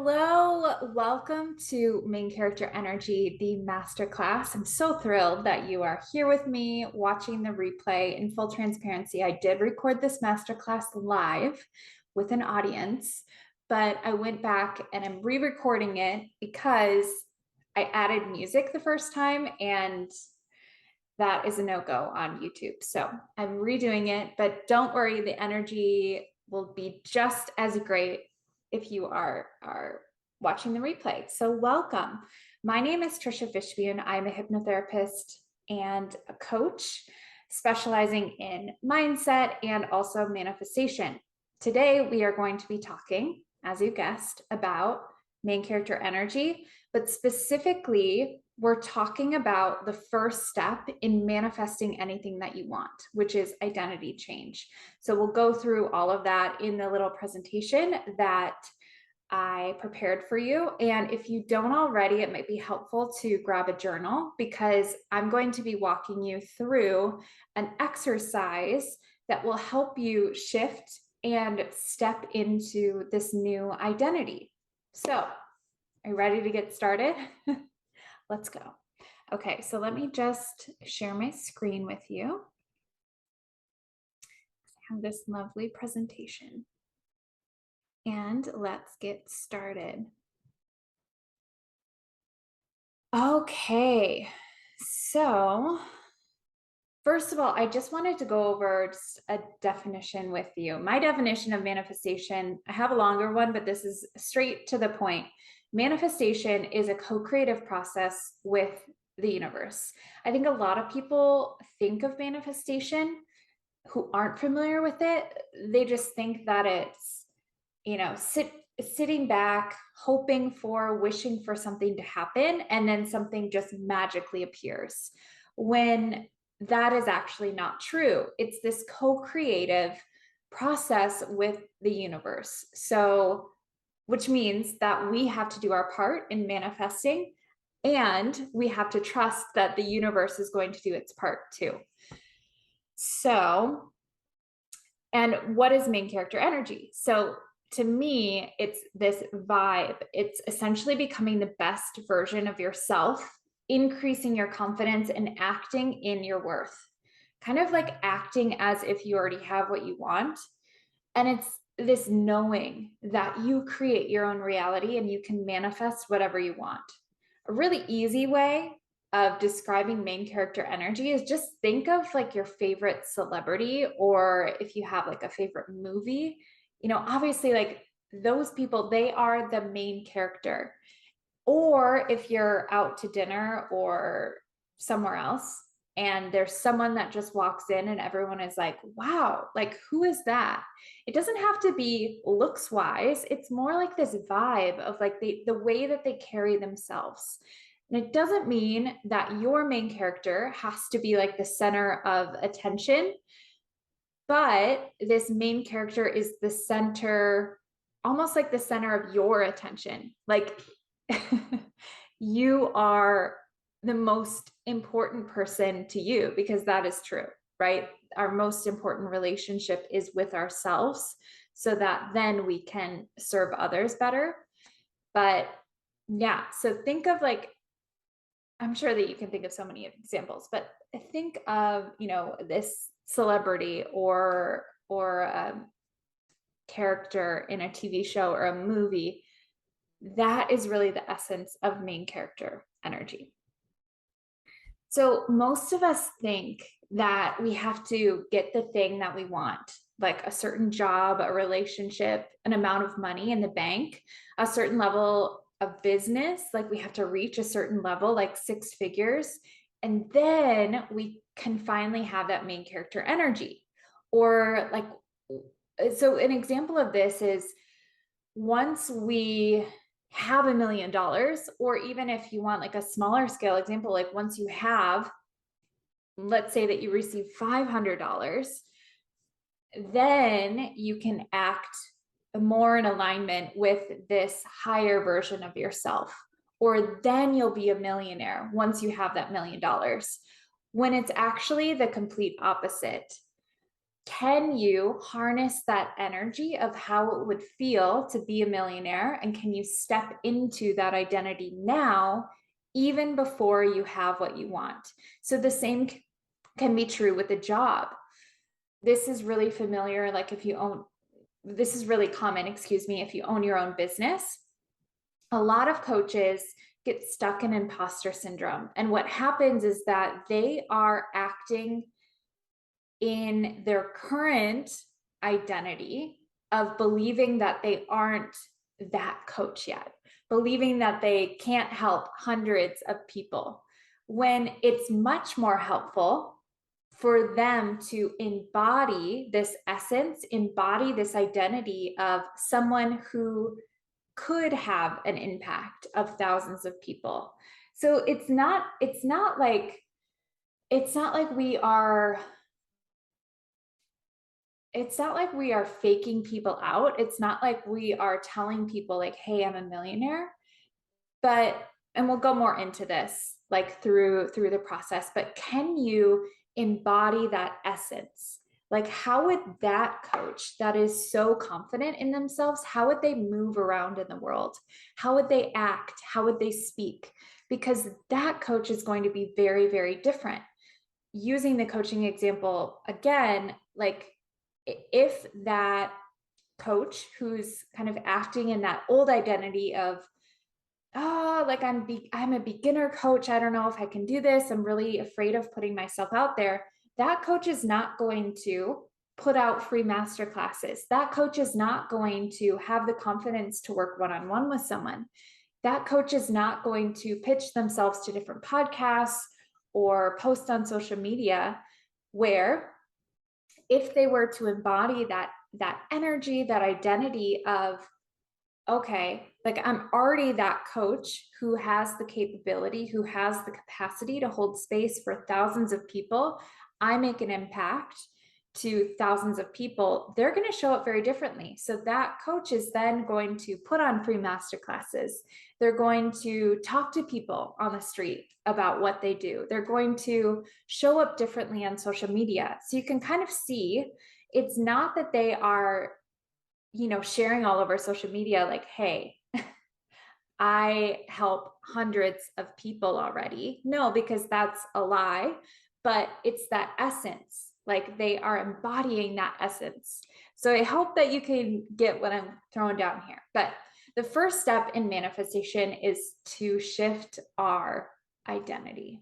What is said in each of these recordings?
Hello, welcome to Main Character Energy, the masterclass. I'm so thrilled that you are here with me watching the replay. In full transparency, I did record this masterclass live with an audience, but I went back and I'm re-recording it because I added music the first time and that is a no-go on YouTube. So I'm redoing it, but don't worry, the energy will be just as great if you are watching the replay. So welcome. My name is Trisha Fishbune. I'm a hypnotherapist and a coach specializing in mindset and also manifestation. Today, we are going to be talking, as you guessed, about main character energy, but specifically, we're talking about the first step in manifesting anything that you want, which is identity change. So we'll go through all of that in the little presentation that I prepared for you. And if you don't already, it might be helpful to grab a journal because I'm going to be walking you through an exercise that will help you shift and step into this new identity. So, are you ready to get started? Let's go. Okay, so let me just share my screen with you. I have this lovely presentation. And let's get started. Okay, so first of all, I just wanted to go over just a definition with you. My definition of manifestation, I have a longer one, but this is straight to the point. Manifestation is a co-creative process with the universe. I think a lot of people think of manifestation who aren't familiar with it. They just think that it's, sitting back, hoping for, wishing for something to happen, and then something just magically appears. When that is actually not true. It's this co-creative process with the universe. So, which means that we have to do our part in manifesting, and we have to trust that the universe is going to do its part too. So, and what is main character energy? So, to me, it's this vibe. It's essentially becoming the best version of yourself, increasing your confidence and acting in your worth. Kind of like acting as if you already have what you want. And it's this knowing that you create your own reality and you can manifest whatever you want. A really easy way of describing main character energy is just think of like your favorite celebrity, or if you have like a favorite movie, obviously like those people, they are the main character. Or if you're out to dinner or somewhere else and there's someone that just walks in and everyone is like, wow, like who is that? It doesn't have to be looks wise. It's more like this vibe of like the way that they carry themselves. And it doesn't mean that your main character has to be like the center of attention, but this main character is the center, almost like the center of your attention. Like you are the most important person to you, because that is true, right? Our most important relationship is with ourselves, so that then we can serve others better. But yeah, so think of like, I'm sure that you can think of so many examples, but think of, this celebrity or character in a TV show or a movie. That is really the essence of main character energy. So most of us think that we have to get the thing that we want, like a certain job, a relationship, an amount of money in the bank, a certain level of business, like we have to reach a certain level, like 6 figures, and then we can finally have that main character energy. Or like, so an example of this is once we have $1 million, or even if you want like a smaller scale example, like once you have, let's say that you receive $500, then you can act more in alignment with this higher version of yourself. Or then you'll be a millionaire once you have that $1 million, when it's actually the complete opposite. can you harness that energy of how it would feel to be a millionaire? And can you step into that identity now, even before you have what you want? So the same can be true with a job. This is really familiar. Like if you own, this is really common, excuse me, if you own your own business, a lot of coaches get stuck in imposter syndrome. And what happens is that they are acting in their current identity of believing that they aren't that coach yet, believing that they can't help hundreds of people, when it's much more helpful for them to embody this essence, embody this identity of someone who could have an impact of thousands of people. So it's not like we are faking people out. It's not like we are telling people like, hey, I'm a millionaire. But, and we'll go more into this like through the process, but can you embody that essence? Like, how would that coach that is so confident in themselves, how would they move around in the world? How would they act? How would they speak? Because that coach is going to be very, very different. Using the coaching example again, like if that coach who's kind of acting in that old identity of, oh, like I'm a beginner coach, I don't know if I can do this, I'm really afraid of putting myself out there, that coach is not going to put out free master classes. That coach is not going to have the confidence to work one-on-one with someone. That coach is not going to pitch themselves to different podcasts or post on social media, where if they were to embody that energy, that identity of, okay, like I'm already that coach who has the capability, who has the capacity to hold space for thousands of people, I make an impact to thousands of people, they're going to show up very differently. So that coach is then going to put on free master classes. They're going to talk to people on the street about what they do. They're going to show up differently on social media. So you can kind of see it's not that they are, sharing all over social media like, hey, I help hundreds of people already. No, because that's a lie, but it's that essence. Like they are embodying that essence. So I hope that you can get what I'm throwing down here. But the first step in manifestation is to shift our identity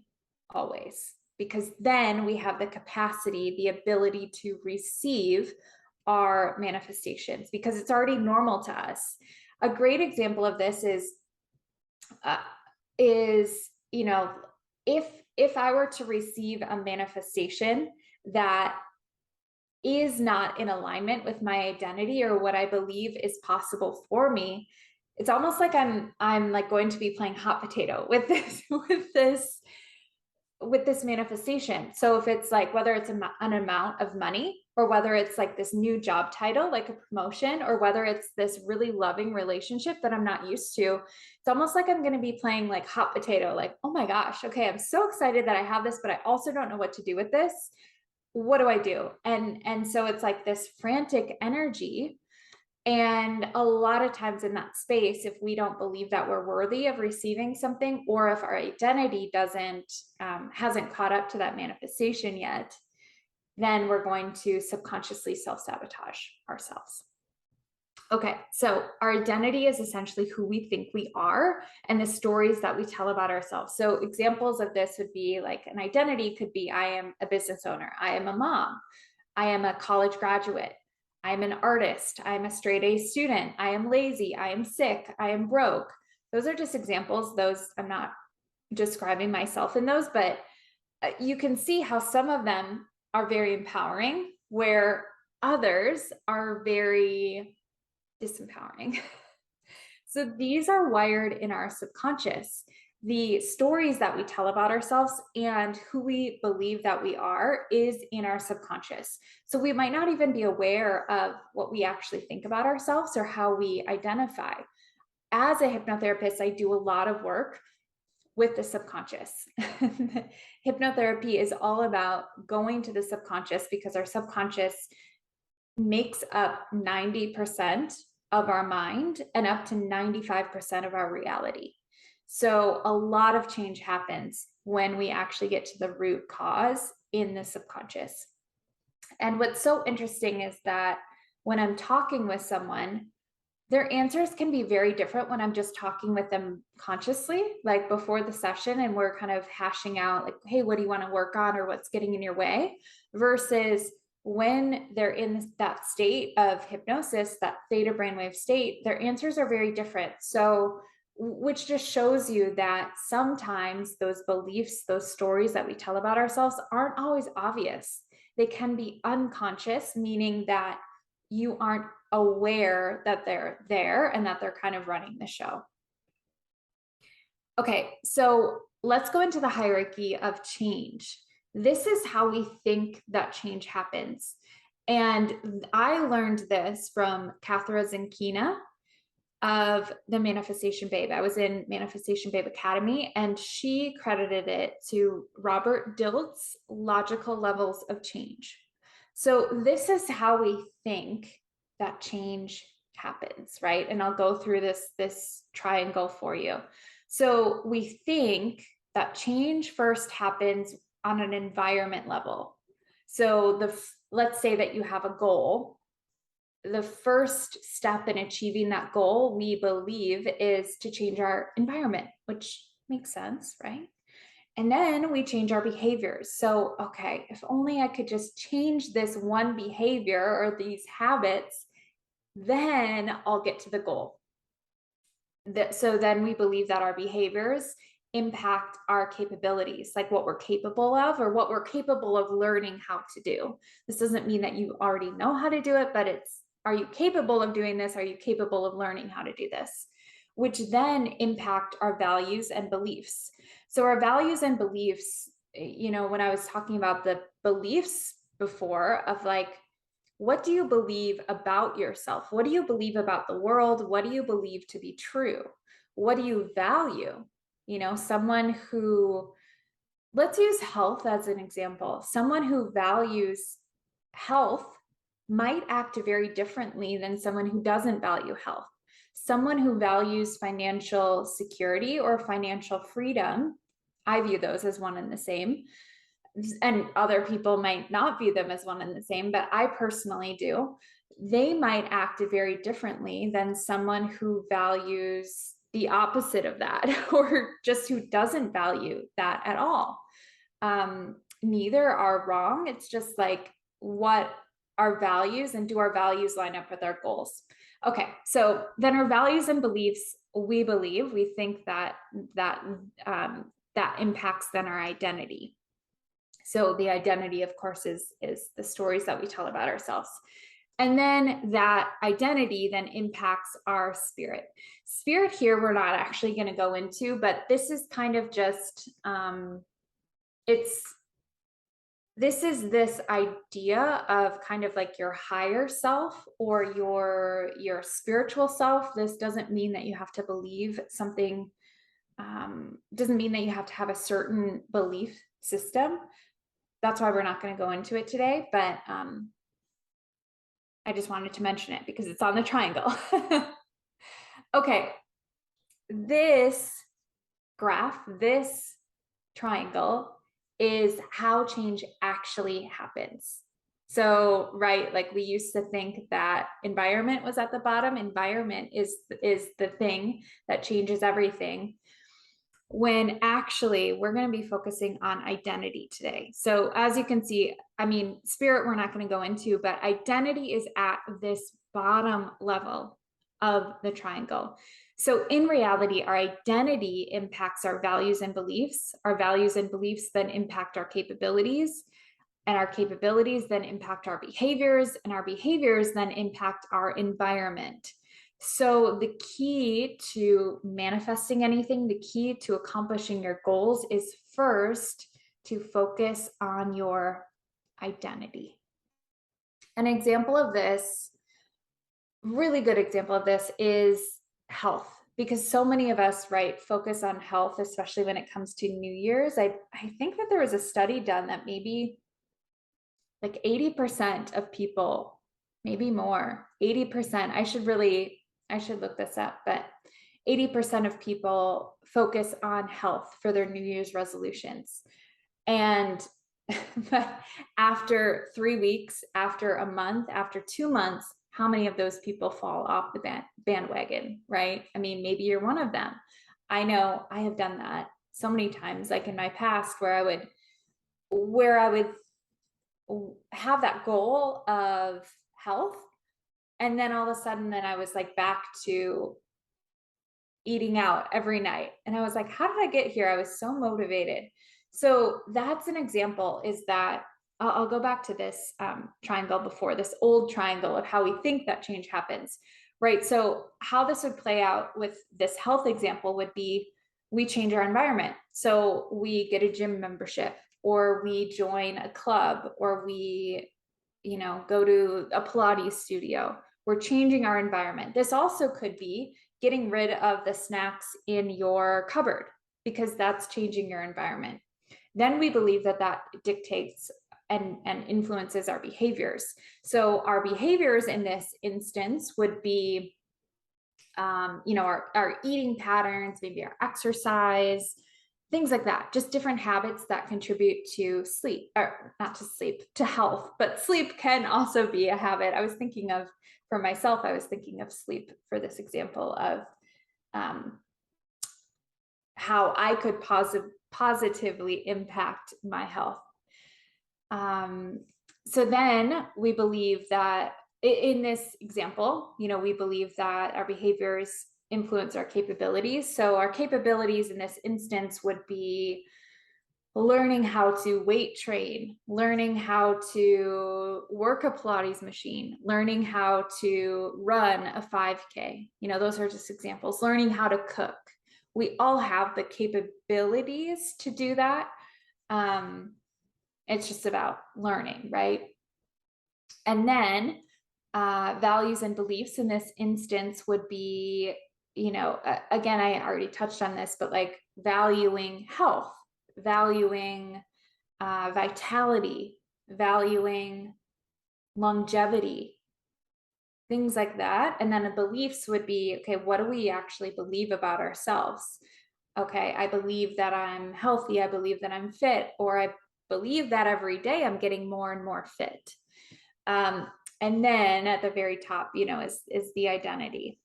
always, because then we have the capacity, the ability to receive our manifestations because it's already normal to us. A great example of this uh, is, if I were to receive a manifestation that is not in alignment with my identity or what I believe is possible for me, it's almost like I'm like going to be playing hot potato with this manifestation. So if it's like, whether it's an amount of money, or whether it's like this new job title, like a promotion, or whether it's this really loving relationship that I'm not used to, it's almost like I'm going to be playing like hot potato, like, oh my gosh, okay, I'm so excited that I have this, but I also don't know what to do with this. What do I do? And so it's like this frantic energy. And a lot of times in that space, if we don't believe that we're worthy of receiving something, or if our identity hasn't caught up to that manifestation yet, then we're going to subconsciously self-sabotage ourselves. Okay, so our identity is essentially who we think we are and the stories that we tell about ourselves. So examples of this would be like, an identity could be, I am a business owner, I am a mom, I am a college graduate, I am an artist, I am a straight A student, I am lazy, I am sick, I am broke. Those are just examples. Those, I'm not describing myself in those, but you can see how some of them are very empowering, where others are very disempowering. So these are wired in our subconscious. The stories that we tell about ourselves and who we believe that we are is in our subconscious. So we might not even be aware of what we actually think about ourselves or how we identify. As a hypnotherapist, I do a lot of work with the subconscious. Hypnotherapy is all about going to the subconscious because our subconscious makes up 90% of our mind and up to 95% of our reality. So a lot of change happens when we actually get to the root cause in the subconscious. And what's so interesting is that when I'm talking with someone, their answers can be very different when I'm just talking with them consciously, like before the session, and we're kind of hashing out, like, hey, what do you want to work on, or what's getting in your way, versus when they're in that state of hypnosis, that theta brainwave state, their answers are very different. So, which just shows you that sometimes those beliefs, those stories that we tell about ourselves aren't always obvious. They can be unconscious, meaning that you aren't aware that they're there and that they're kind of running the show. Okay, so let's go into the hierarchy of change. This is how we think that change happens. And I learned this from Kathra Zenkina of the Manifestation Babe. I was in Manifestation Babe Academy, and she credited it to Robert Dilts' logical levels of change. So this is how we think that change happens, right? And I'll go through this triangle for you. So we think that change first happens on an environment level. So let's say that you have a goal. The first step in achieving that goal, we believe, is to change our environment, which makes sense, right? And then we change our behaviors. So, okay, if only I could just change this one behavior or these habits, then I'll get to the goal. So then we believe that our behaviors impact our capabilities, like what we're capable of or what we're capable of learning how to do. This doesn't mean that you already know how to do it, but are you capable of doing this? Are you capable of learning how to do this? Which then impact our values and beliefs. So our values and beliefs, when I was talking about the beliefs before, of like, what do you believe about yourself? What do you believe about the world? What do you believe to be true? What do you value? Someone who, let's use health as an example. Someone who values health might act very differently than someone who doesn't value health. Someone who values financial security or financial freedom, I view those as one and the same. And other people might not view them as one and the same, but I personally do. They might act very differently than someone who values the opposite of that, or just who doesn't value that at all. Neither are wrong. It's just like, what our values, and do our values line up with our goals? Okay, so then our values and beliefs, we think that impacts then our identity. So the identity, of course, is the stories that we tell about ourselves. And then that identity then impacts our spirit. Spirit here, we're not actually going to go into, but this is kind of just, this is this idea of kind of like your higher self or your spiritual self. This doesn't mean that you have to believe something, doesn't mean that you have to have a certain belief system. That's why we're not going to go into it today, but I just wanted to mention it because it's on the triangle. Okay, this graph, this triangle, is how change actually happens. So, right, like we used to think that environment was at the bottom. Environment is the thing that changes everything, when actually we're going to be focusing on identity today. So as you can see, spirit we're not going to go into, but identity is at this bottom level of the triangle. So in reality, our identity impacts our values and beliefs. Our values and beliefs then impact our capabilities, and our capabilities then impact our behaviors, and our behaviors then impact our environment. So the key to manifesting anything, the key to accomplishing your goals, is first to focus on your identity. An example of this, really good example of this, is health. because so many of us, right, focus on health, especially when it comes to New Year's. I think that there was a study done that maybe like 80% of people, maybe more, 80%, I should look this up, but 80% of people focus on health for their New Year's resolutions. And after 3 weeks, after a month, after 2 months, how many of those people fall off the bandwagon, right? I mean, maybe you're one of them. I know I have done that so many times, like in my past, where I would have that goal of health, and then all of a sudden, then I was like back to eating out every night. And I was like, how did I get here? I was so motivated. So that's an example, is that I'll go back to this triangle before, this old triangle of how we think that change happens, right? So how this would play out with this health example would be, we change our environment. So we get a gym membership, or we join a club, or we, go to a Pilates studio. We're changing our environment. This also could be getting rid of the snacks in your cupboard, because that's changing your environment. Then we believe that that dictates and influences our behaviors. So our behaviors in this instance would be, our eating patterns, maybe our exercise, things like that, just different habits that contribute to sleep, or not to sleep, to health. But sleep can also be a habit. I was thinking of, for myself, I was thinking of sleep for this example of how I could positively impact my health. So then we believe that in this example, we believe that our behaviors influence our capabilities. So our capabilities in this instance would be learning how to weight train, learning how to work a Pilates machine, learning how to run a 5K. Those are just examples. Learning how to cook. We all have the capabilities to do that. It's just about learning, right? And then values and beliefs in this instance would be, again, I already touched on this, but like valuing health, valuing vitality, valuing longevity, things like that. And then the beliefs would be, okay, what do we actually believe about ourselves? Okay, I believe that I'm healthy. I believe that I'm fit, or I believe that every day I'm getting more and more fit. And then at the very top, is the identity.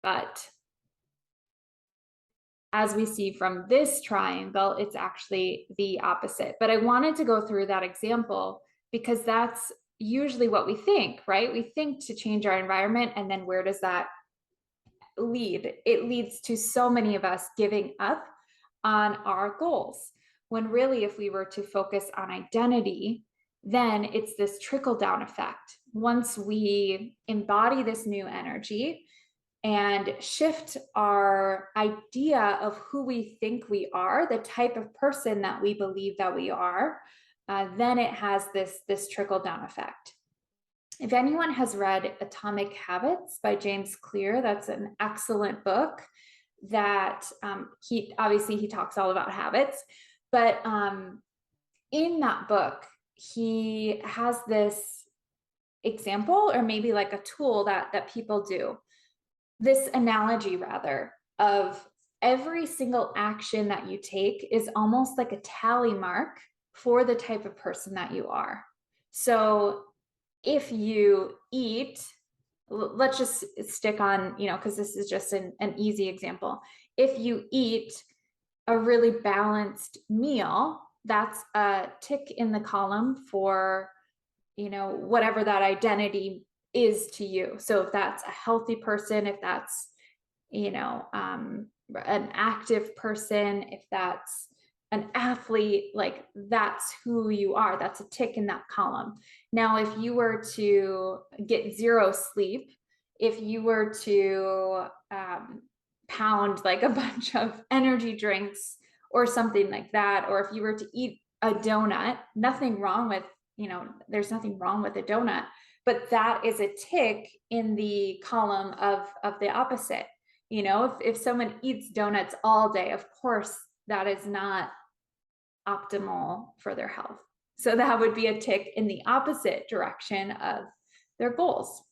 But as we see from this triangle, it's actually the opposite. But I wanted to go through that example because that's usually what we think, right? We think to change our environment, and then where does that lead? It leads to so many of us giving up on our goals, when really, if we were to focus on identity, then it's this trickle down effect. Once we embody this new energy and shift our idea of who we think we are, the type of person that we believe that we are, then it has this trickle down effect. If anyone has read Atomic Habits by James Clear, that's an excellent book that he talks all about habits, but in that book, he has this example, or maybe like a tool that people do, this analogy rather, of every single action that you take is almost like a tally mark for the type of person that you are. So if you eat, let's just stick on, because this is just an easy example. If you eat a really balanced meal, that's a tick in the column for, whatever that identity is to you. So if that's a healthy person, if that's, an active person, if that's an athlete, like that's who you are. That's a tick in that column. Now, if you were to get zero sleep, if you were to pound like a bunch of energy drinks or something like that, or if you were to eat a donut, nothing wrong with, there's nothing wrong with a donut, but that is a tick in the column of the opposite. You know, if someone eats donuts all day, of course, that is not optimal for their health. So that would be a tick in the opposite direction of their goals.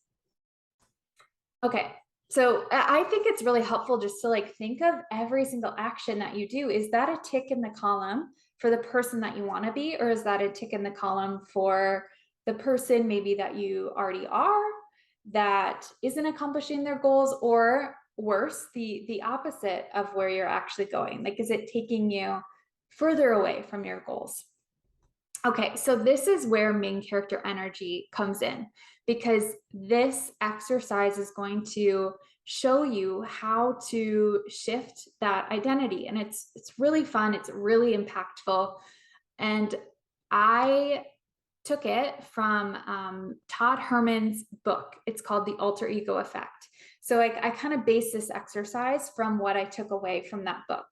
Okay, so I think it's really helpful just to like think of every single action that you do. Is that a tick in the column for the person that you want to be, or is that a tick in the column for the person maybe that you already are that isn't accomplishing their goals, or worse, the opposite of where you're actually going? Like, is it taking you further away from your goals? Okay, so this is where main character energy comes in, because this exercise is going to show you how to shift that identity. And it's really fun, it's really impactful. And I took it from Todd Herman's book. It's called The Alter Ego Effect. So I kind of based this exercise from what I took away from that book.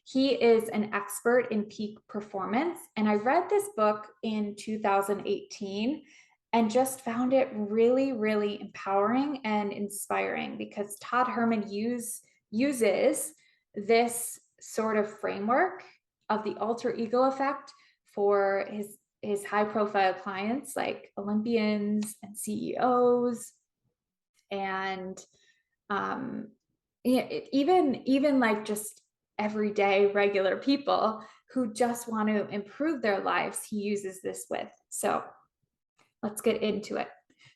He is an expert in peak performance. And I read this book in 2018 and just found it really, really empowering and inspiring, because Todd Herman uses this sort of framework of the alter ego effect for his high profile clients like Olympians and CEOs and even like just everyday regular people who just want to improve their lives. He uses this with. So let's get into it.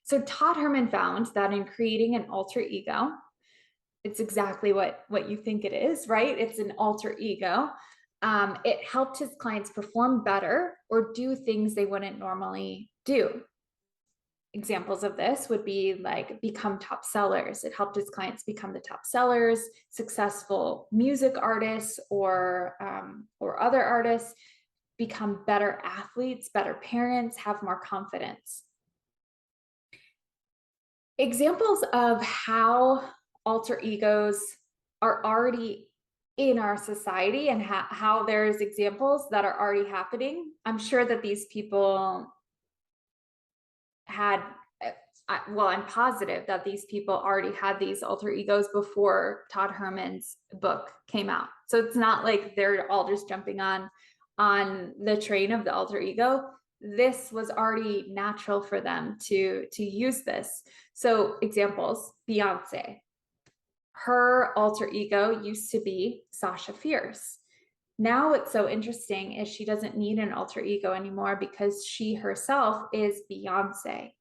So Todd Herman found that in creating an alter ego, it's exactly what you think it is, right? It's an alter ego. It helped his clients perform better or do things they wouldn't normally do. Examples of this would be like become top sellers. It helped his clients become the top sellers, successful music artists or other artists, become better athletes, better parents, have more confidence. Examples of how alter egos are already in our society and how there's examples that are already happening. I'm sure that these people had, well, I'm positive that these people already had these alter egos before Todd Herman's book came out. So it's not like they're all just jumping on the train of the alter ego. This was already natural for them to use this. So examples, Beyonce. Her alter ego used to be Sasha Fierce. Now what's so interesting is she doesn't need an alter ego anymore because she herself is Beyonce.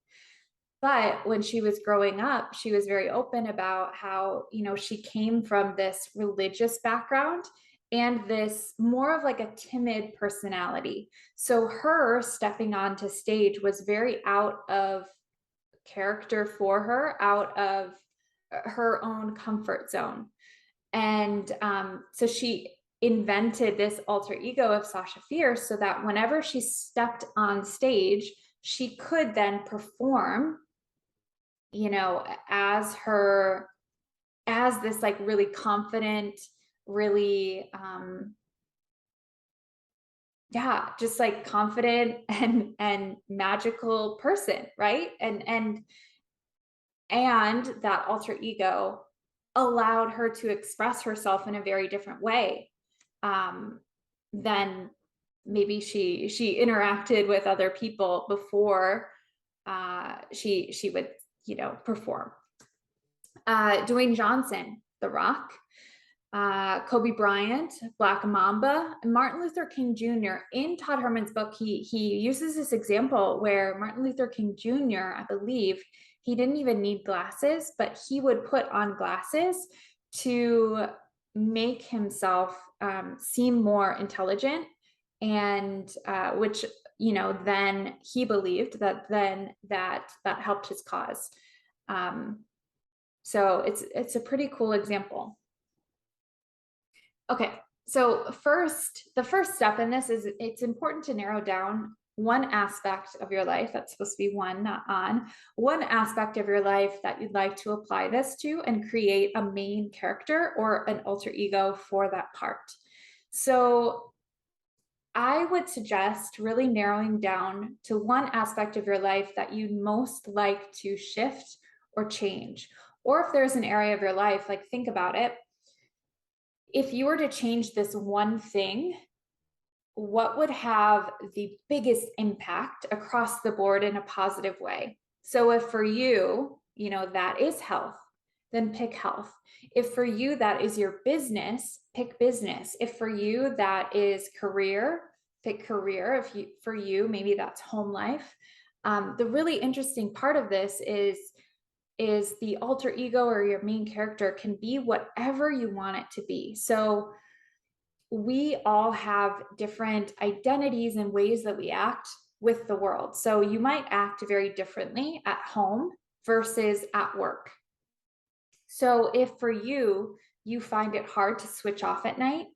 But when she was growing up, she was very open about how, you know, she came from this religious background and this more of like a timid personality. So her stepping onto stage was very out of character for her, out of her own comfort zone. And so she invented this alter ego of Sasha Fierce so that whenever she stepped on stage, she could then perform, you know, as this like really confident, really just like confident and magical person, right? And that alter ego allowed her to express herself in a very different way than maybe she interacted with other people before she would, you know, perform. Dwayne Johnson, The Rock, Kobe Bryant, Black Mamba, and Martin Luther King Jr. In Todd Herman's book, he uses this example where Martin Luther King Jr., I believe, he didn't even need glasses, but he would put on glasses to make himself seem more intelligent, and which, you know, then he believed that that helped his cause. So it's a pretty cool example. Okay, so the first step in this is it's important to narrow down one aspect of your life. That's supposed to be one, not on. One aspect of your life that you'd like to apply this to and create a main character or an alter ego for that part. So I would suggest really narrowing down to one aspect of your life that you'd most like to shift or change, Or if there's an area of your life, like think about it. If you were to change this one thing, what would have the biggest impact across the board in a positive way? So if for you, that is health, then pick health. If for you that is your business, pick business. If for you that is career, pick career. For you, maybe that's home life. The really interesting part of this is the alter ego or your main character can be whatever you want it to be. So we all have different identities and ways that we act with the world. So you might act very differently at home versus at work. So if for you, you find it hard to switch off at night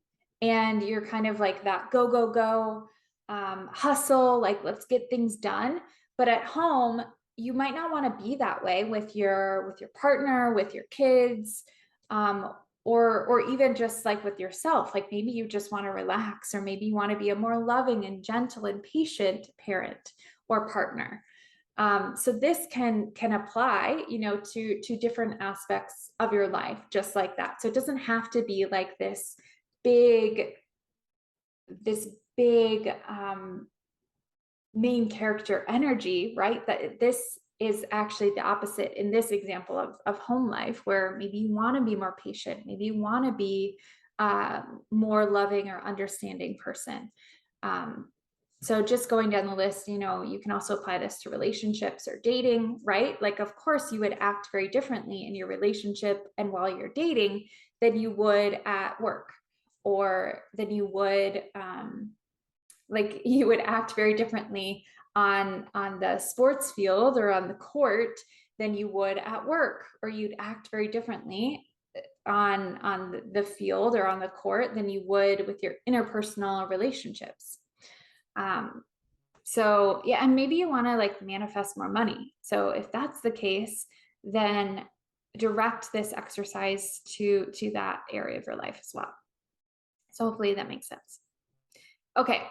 and you're kind of like that go, go, go, hustle, like let's get things done. But at home, you might not want to be that way with your partner, with your kids, or even just like with yourself. Like maybe you just want to relax, or maybe you want to be a more loving and gentle and patient parent or partner. So this can apply, to different aspects of your life, just like that. So it doesn't have to be like this big main character energy, right? That this is actually the opposite in this example of home life, where maybe you want to be more patient, maybe you want to be more loving or understanding person. So just going down the list, you can also apply this to relationships or dating, right? Like, of course, you would act very differently in your relationship and while you're dating than you would at work, or than you would, like you would act very differently on the sports field or on the court than you would at work, or you'd act very differently on the field or on the court than you would with your interpersonal relationships. So yeah, and maybe you want to like manifest more money. So if that's the case, then direct this exercise to that area of your life as well. So hopefully that makes sense. Okay.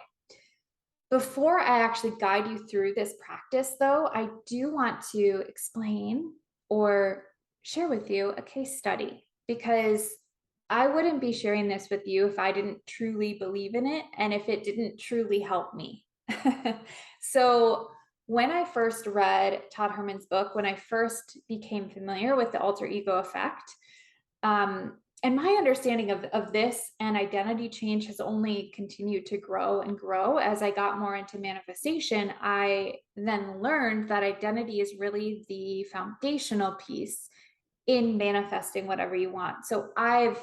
Before I actually guide you through this practice, though, I do want to explain or share with you a case study, because I wouldn't be sharing this with you if I didn't truly believe in it and if it didn't truly help me. So when I first read Todd Herman's book, when I first became familiar with the alter ego effect, and my understanding of this and identity change has only continued to grow and grow as I got more into manifestation. I then learned that identity is really the foundational piece in manifesting whatever you want. So I've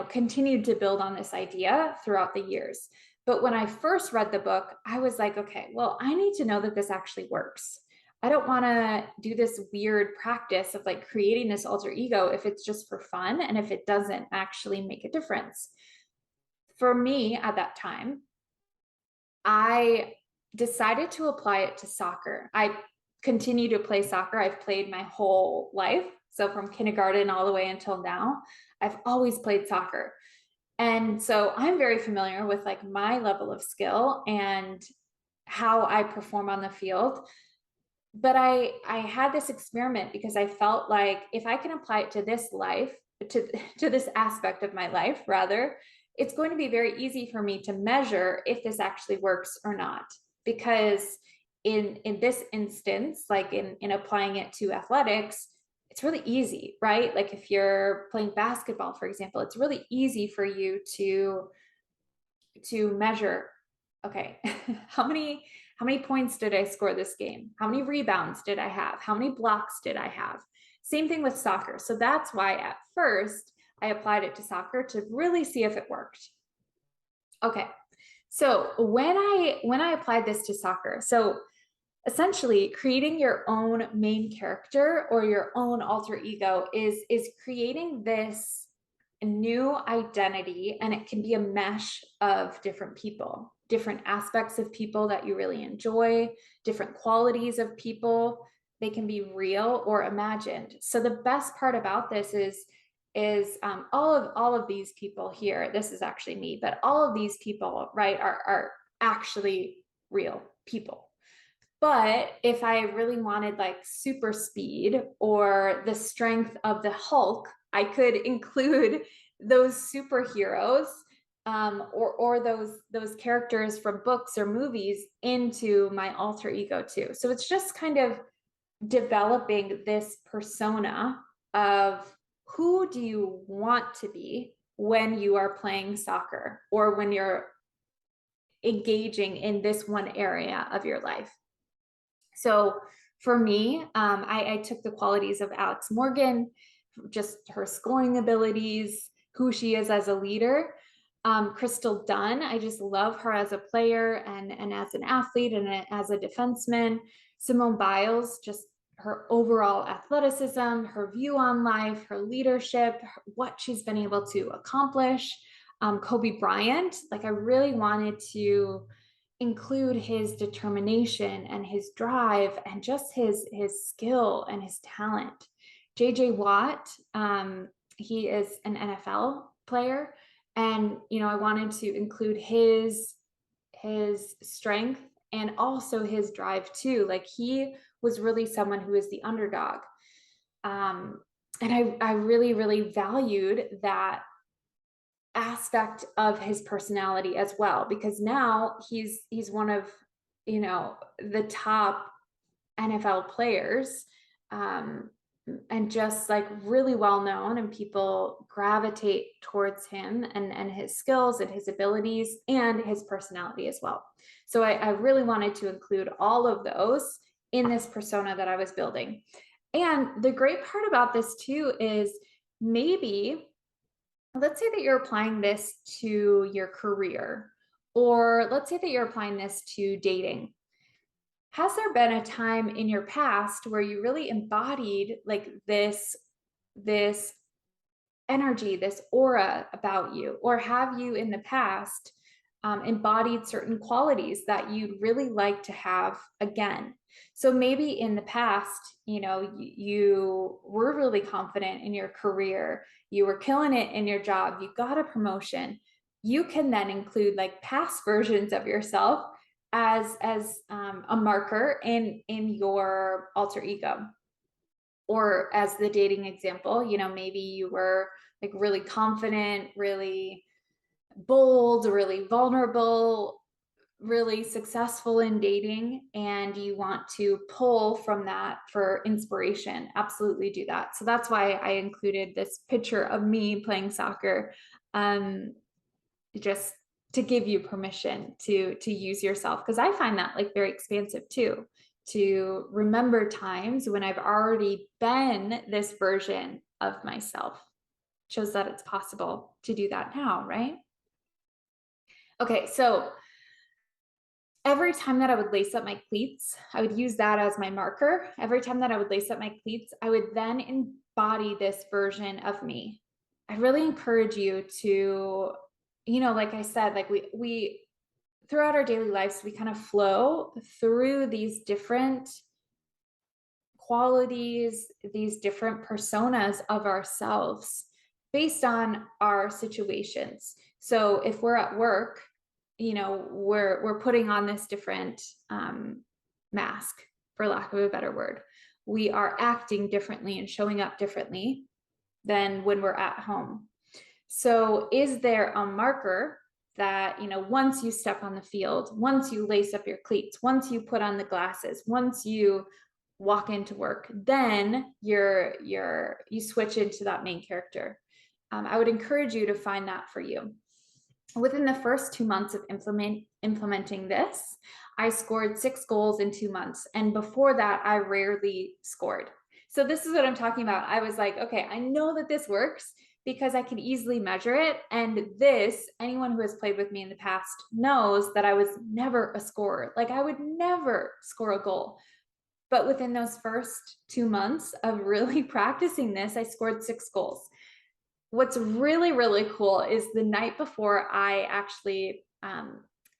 continued to build on this idea throughout the years. But when I first read the book, I was like, okay, well, I need to know that this actually works. I don't want to do this weird practice of like creating this alter ego if it's just for fun and if it doesn't actually make a difference. For me at that time, I decided to apply it to soccer. I continue to play soccer. I've played my whole life. So from kindergarten all the way until now, I've always played soccer. And so I'm very familiar with like my level of skill and how I perform on the field. But I had this experiment because I felt like if I can apply it to this life, to this aspect of my life rather, it's going to be very easy for me to measure if this actually works or not. Because in this instance, like in applying it to athletics, it's really easy, right? Like if you're playing basketball, for example, it's really easy for you to measure, okay, how many points did I score this game? How many rebounds did I have? How many blocks did I have? Same thing with soccer. So that's why at first I applied it to soccer to really see if it worked. Okay. So when I applied this to soccer, so essentially creating your own main character or your own alter ego is creating this new identity, and it can be a mesh of different people, different aspects of people that you really enjoy, different qualities of people. They can be real or imagined. So the best part about this is all of these people here, this is actually me, but all of these people, right, are actually real people. But if I really wanted like super speed or the strength of the Hulk, I could include those superheroes, or those characters from books or movies into my alter ego too. So it's just kind of developing this persona of who do you want to be when you are playing soccer or when you're engaging in this one area of your life. So for me, I took the qualities of Alex Morgan, just her scoring abilities, who she is as a leader. Crystal Dunn, I just love her as a player and as an athlete and as a defenseman. Simone Biles, just her overall athleticism, her view on life, her leadership, what she's been able to accomplish. Kobe Bryant, like I really wanted to include his determination and his drive and just his skill and his talent. JJ Watt, he is an NFL player, and I wanted to include his strength and also his drive too. Like he was really someone who is the underdog, and I really really valued that aspect of his personality as well, because now he's one of the top NFL players, um, and just like really well known, and people gravitate towards him and his skills and his abilities and his personality as well. So I really wanted to include all of those in this persona that I was building. And the great part about this too is, maybe let's say that you're applying this to your career, or let's say that you're applying this to dating. Has there been a time in your past where you really embodied like this energy, this aura about you? Or have you in the past embodied certain qualities that you'd really like to have again? So maybe in the past, you were really confident in your career, you were killing it in your job, you got a promotion. You can then include like past versions of yourself as a marker in your alter ego. Or as the dating example, maybe you were like really confident, really bold, really vulnerable, really successful in dating, and you want to pull from that for inspiration. Absolutely do that. So that's why I included this picture of me playing soccer, just to give you permission to use yourself, because I find that like very expansive too, to remember times when I've already been this version of myself. Shows that it's possible to do that now, right? Okay, so every time that I would lace up my cleats, I would use that as my marker. Every time that I would lace up my cleats, I would then embody this version of me. I really encourage you to, like I said, like we throughout our daily lives, we kind of flow through these different qualities, these different personas of ourselves based on our situations. So if we're at work, we're putting on this different mask, for lack of a better word. We are acting differently and showing up differently than when we're at home. So is there a marker that, once you step on the field, once you lace up your cleats, once you put on the glasses, once you walk into work, then you switch into that main character? I would encourage you to find that for you. Within the first 2 months of implementing this, I scored 6 goals in 2 months. And before that, I rarely scored. So this is what I'm talking about. I was like, okay, I know that this works because I can easily measure it. And anyone who has played with me in the past knows that I was never a scorer. Like I would never score a goal. But within those first 2 months of really practicing this, I scored 6 goals. What's really, really cool is the night before I actually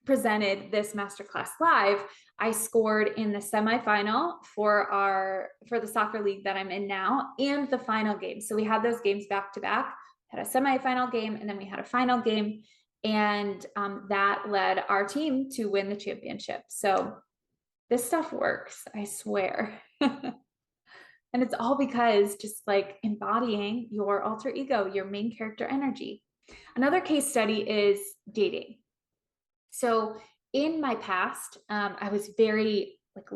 presented this masterclass live, I scored in the semifinal for the soccer league that I'm in now, and the final game. So we had those games back to back, had a semifinal game, and then we had a final game. And that led our team to win the championship. So this stuff works, I swear. And it's all because just like embodying your alter ego, your main character energy. Another case study is dating. So in my past, I was very like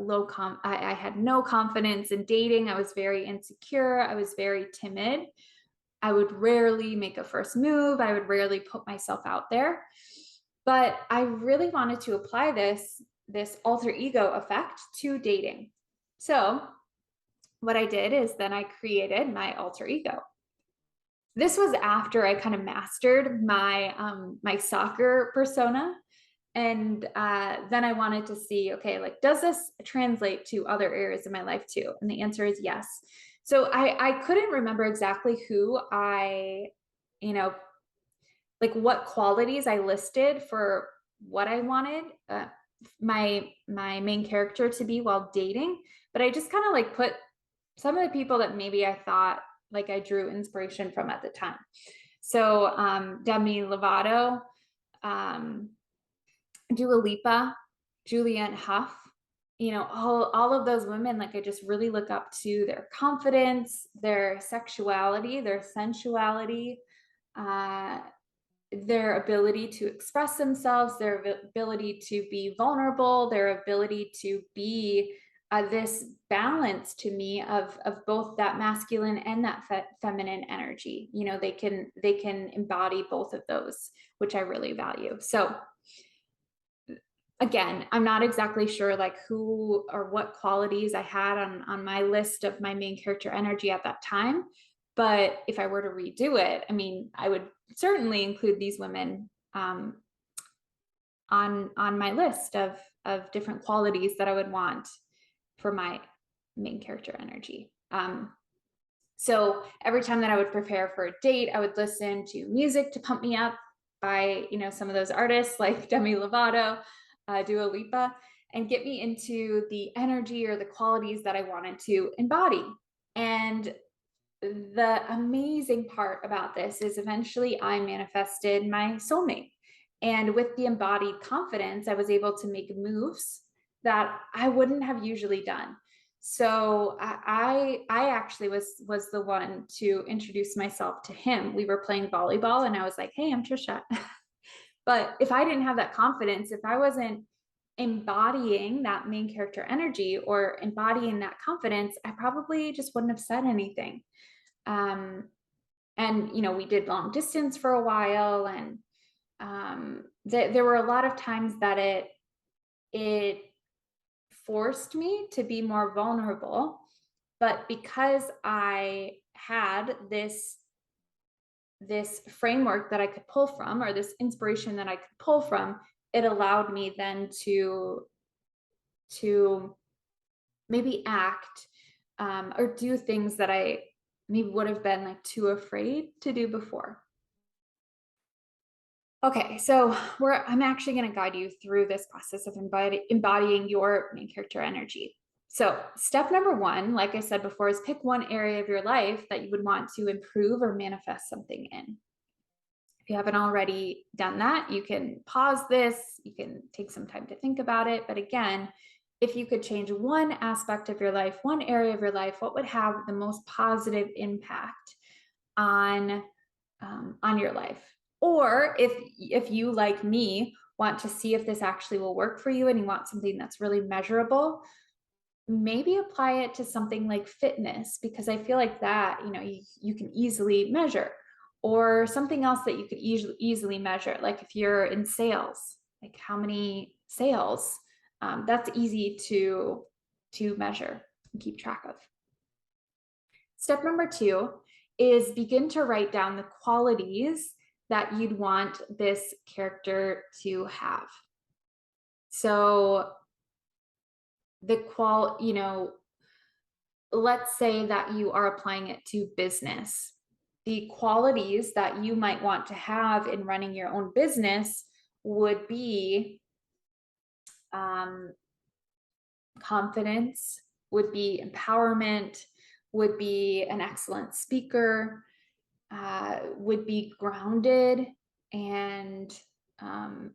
I had no confidence in dating. I was very insecure. I was very timid. I would rarely make a first move. I would rarely put myself out there. But I really wanted to apply this alter ego effect to dating. So what I did is then I created my alter ego. This was after I kind of mastered my soccer persona, and then I wanted to see, okay, like, does this translate to other areas of my life too? And the answer is yes. So I couldn't remember exactly who you know, like what qualities I listed for what I wanted my main character to be while dating, but I just kind of like put some of the people that maybe I thought like I drew inspiration from at the time. So Demi Lovato, um, Dua Lipa, Julianne Hough, all of those women, like I just really look up to their confidence, their sexuality, their sensuality, uh, their ability to express themselves, their ability to be vulnerable, their ability to be this balance to me of both that masculine and that feminine energy. They can embody both of those, which I really value. So again, I'm not exactly sure like who or what qualities I had on my list of my main character energy at that time. But if I were to redo it, I mean, I would certainly include these women on my list of different qualities that I would want for my main character energy. So every time that I would prepare for a date, I would listen to music to pump me up by some of those artists like Demi Lovato, Dua Lipa, and get me into the energy or the qualities that I wanted to embody. And the amazing part about this is eventually I manifested my soulmate. And with the embodied confidence, I was able to make moves that I wouldn't have usually done. So I actually was the one to introduce myself to him. We were playing volleyball and I was like, "Hey, I'm Trisha." But if I didn't have that confidence, if I wasn't embodying that main character energy or embodying that confidence, I probably just wouldn't have said anything. And we did long distance for a while, and there were a lot of times that it forced me to be more vulnerable. But because I had this framework that I could pull from, or this inspiration that I could pull from, it allowed me then to maybe act or do things that I maybe would have been like too afraid to do before. Okay, so I'm actually going to guide you through this process of embodying your main character energy. So step number one, like I said before, is pick one area of your life that you would want to improve or manifest something in. If you haven't already done that, you can pause this, you can take some time to think about it. But again, if you could change one aspect of your life, one area of your life, what would have the most positive impact on your life? Or if you, like me, want to see if this actually will work for you and you want something that's really measurable, maybe apply it to something like fitness, because I feel like that, you can easily measure, or something else that you could easily measure. Like if you're in sales, like how many sales, that's easy to measure and keep track of. Step number two is begin to write down the qualities that you'd want this character to have. So let's say that you are applying it to business. The qualities that you might want to have in running your own business would be confidence, would be empowerment, would be an excellent speaker, would be grounded and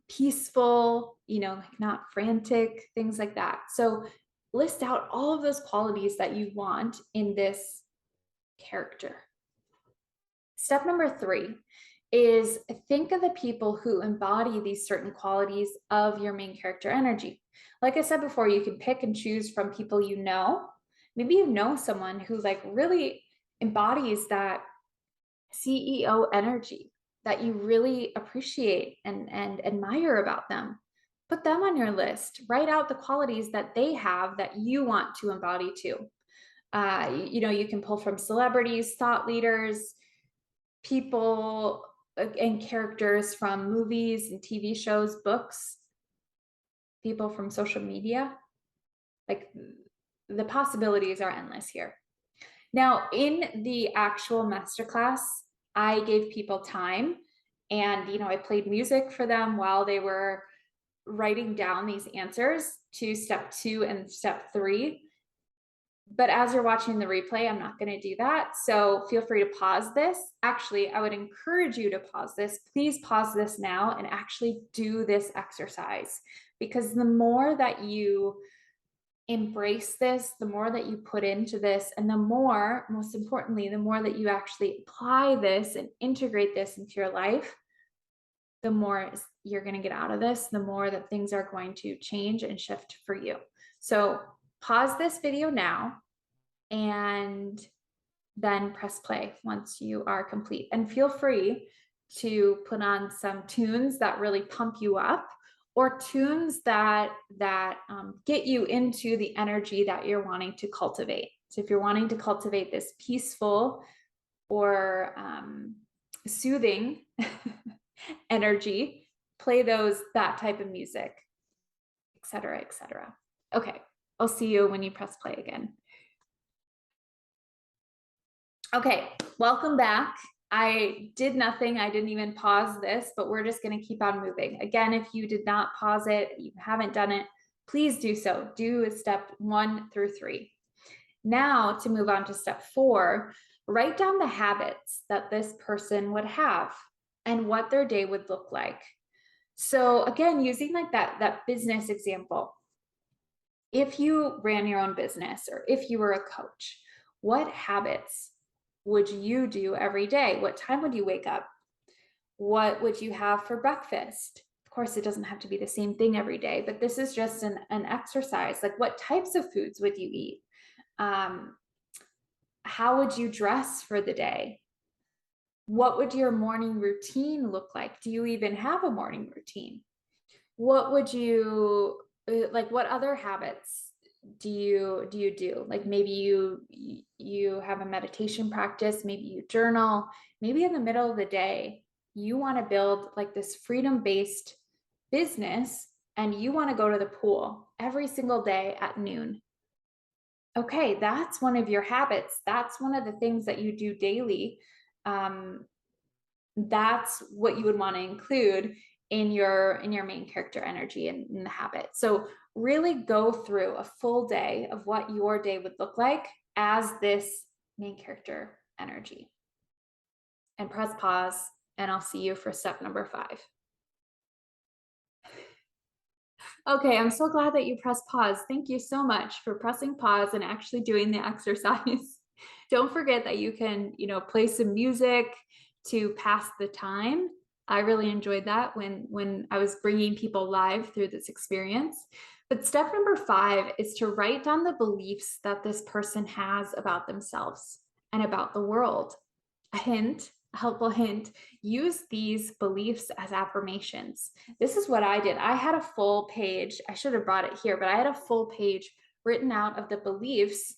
peaceful, like not frantic, things like that. So list out all of those qualities that you want in this character. Step number 3 is think of the people who embody these certain qualities of your main character energy. Like I said before, you can pick and choose from people you know. Maybe you know someone who like really embodies that CEO energy that you really appreciate and admire about them. Put them on your list. Write out the qualities that they have that you want to embody too. You can pull from celebrities, thought leaders, people and characters from movies and TV shows, books, people from social media. Like the possibilities are endless here. Now, in the actual masterclass, I gave people time and, I played music for them while they were writing down these answers to step 2 and step 3. But as you're watching the replay, I'm not going to do that. So feel free to pause this. Actually, I would encourage you to pause this. Please pause this now and actually do this exercise, because the more that you embrace this, the more that you put into this, and the more, most importantly, the more that you actually apply this and integrate this into your life, the more you're going to get out of this, the more that things are going to change and shift for you. So pause this video now and then press play once you are complete. And feel free to put on some tunes that really pump you up, or tunes that get you into the energy that you're wanting to cultivate. So if you're wanting to cultivate this peaceful or soothing energy, play that type of music, etc., etc. Okay, I'll see you when you press play again. Okay, welcome back. I did nothing. I didn't even pause this, but we're just going to keep on moving. Again, if you did not pause it, you haven't done it, please do so. Do step 1 through 3. Now to move on to step 4, write down the habits that this person would have and what their day would look like. So again, using like that business example, if you ran your own business or if you were a coach, what habits would you do every day? What time would you wake up? What would you have for breakfast? Of course, it doesn't have to be the same thing every day, but this is just an exercise. Like, what types of foods would you eat? How would you dress for the day? What would your morning routine look like? Do you even have a morning routine? What would you like? What other habits do you do? Like maybe you have a meditation practice, maybe you journal, maybe in the middle of the day you want to build like this freedom-based business and you want to go to the pool every single day at noon. Okay, that's one of your habits. That's one of the things that you do daily. That's what you would want to include in your main character energy and in the habit. So really go through a full day of what your day would look like as this main character energy. And press pause, and I'll see you for step number 5. Okay, I'm so glad that you pressed pause. Thank you so much for pressing pause and actually doing the exercise. Don't forget that you can, play some music to pass the time. I really enjoyed that when I was bringing people live through this experience. But step number 5 is to write down the beliefs that this person has about themselves and about the world. A helpful hint, use these beliefs as affirmations. This is what I did. I had a full page. I should have brought it here, but I had a full page written out of the beliefs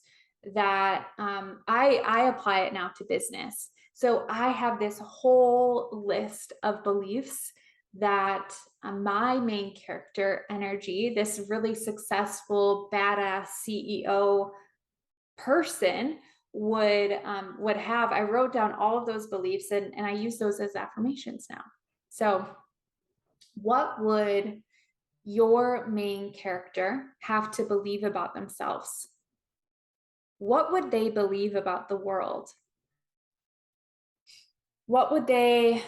that I apply it now to business. So I have this whole list of beliefs that my main character energy, this really successful, badass CEO person would have. I wrote down all of those beliefs and I use those as affirmations now. So what would your main character have to believe about themselves? What would they believe about the world? What would they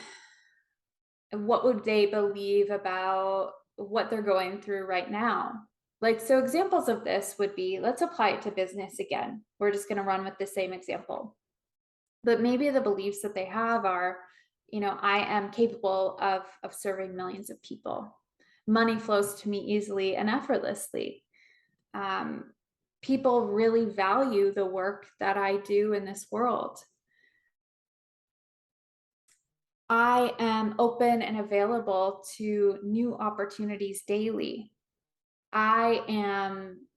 what would they believe about what they're going through right now? Like, so examples of this would be, let's apply it to business again. We're just going to run with the same example. But maybe the beliefs that they have are, I am capable of serving millions of people. Money flows to me easily and effortlessly. People really value the work that I do in this world. I am open and available to new opportunities daily. I am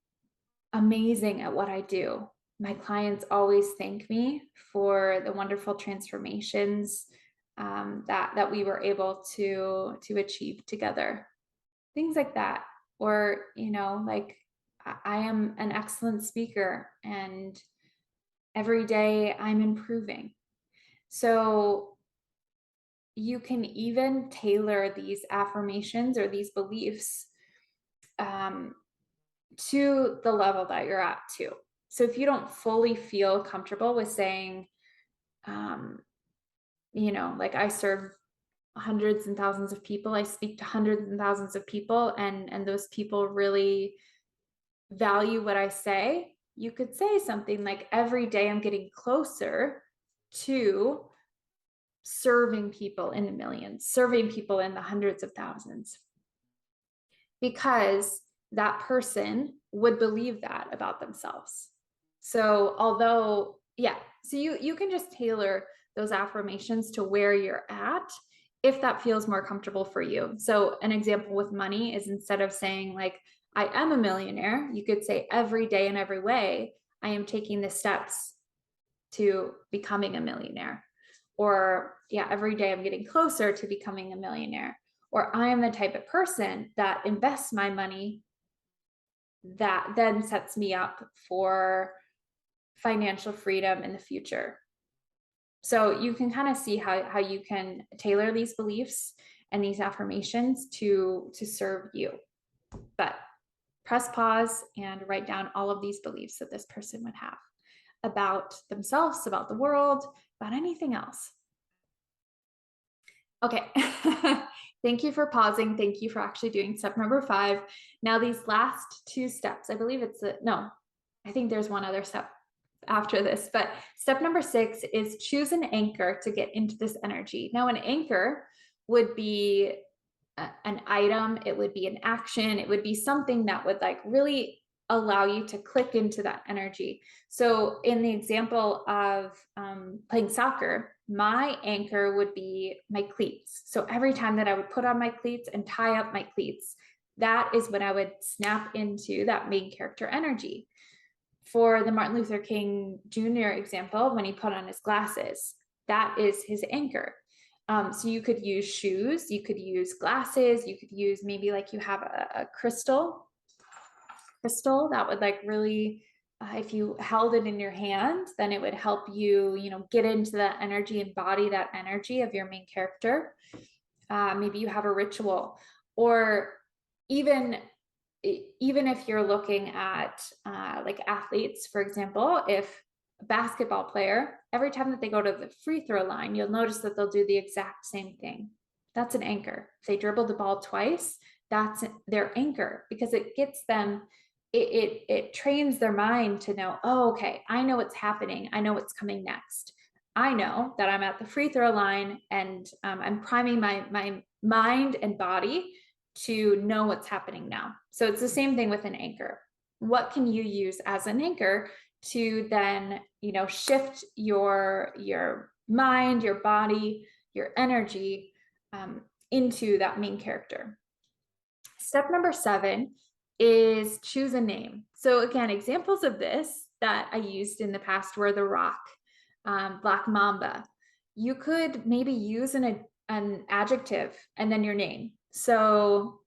amazing at what I do. My clients always thank me for the wonderful transformations that we were able to achieve together. Things like that. Or, like, I am an excellent speaker and every day I'm improving. So you can even tailor these affirmations or these beliefs to the level that you're at too. So if you don't fully feel comfortable with saying, like, I serve hundreds and thousands of people, I speak to hundreds and thousands of people, and those people really value what I say, you could say something like, every day I'm getting closer to serving people in the millions, serving people in the hundreds of thousands, because that person would believe that about themselves. So although, yeah, so you can just tailor those affirmations to where you're at if that feels more comfortable for you. So an example with money is, instead of saying like, I am a millionaire, you could say, every day in every way, I am taking the steps to becoming a millionaire. Or, yeah, every day I'm getting closer to becoming a millionaire. Or, I am the type of person that invests my money that then sets me up for financial freedom in the future. So you can kind of see how you can tailor these beliefs and these affirmations to serve you. But press pause and write down all of these beliefs that this person would have about themselves, about the world, about anything else. Okay. Thank you for pausing. Thank you for actually doing step number 5. Now, these last 2 steps, I believe I think there's one other step after this, but step number 6 is choose an anchor to get into this energy. Now, an anchor would be an item, it would be an action, it would be something that would like really allow you to click into that energy. So in the example of playing soccer, my anchor would be my cleats. So every time that I would put on my cleats and tie up my cleats, that is when I would snap into that main character energy. For the Martin Luther King Jr. example, when he put on his glasses, that is his anchor. So you could use shoes, you could use glasses, you could use, maybe like you have a crystal that would like really, if you held it in your hand, then it would help you, get into that energy, embody that energy of your main character. Maybe you have a ritual, or even if you're looking at like athletes, for example, if a basketball player, every time that they go to the free throw line, you'll notice that they'll do the exact same thing. That's an anchor. If they dribble the ball twice, that's their anchor, because it gets them, it trains their mind to know, oh, okay, I know what's happening. I know what's coming next. I know that I'm at the free throw line, and I'm priming my mind and body to know what's happening now. So it's the same thing with an anchor. What can you use as an anchor to then, shift your mind, your body, your energy into that main character? Step number 7 is choose a name. So again, examples of this that I used in the past were the Rock, Black Mamba. You could maybe use an adjective and then your name. So,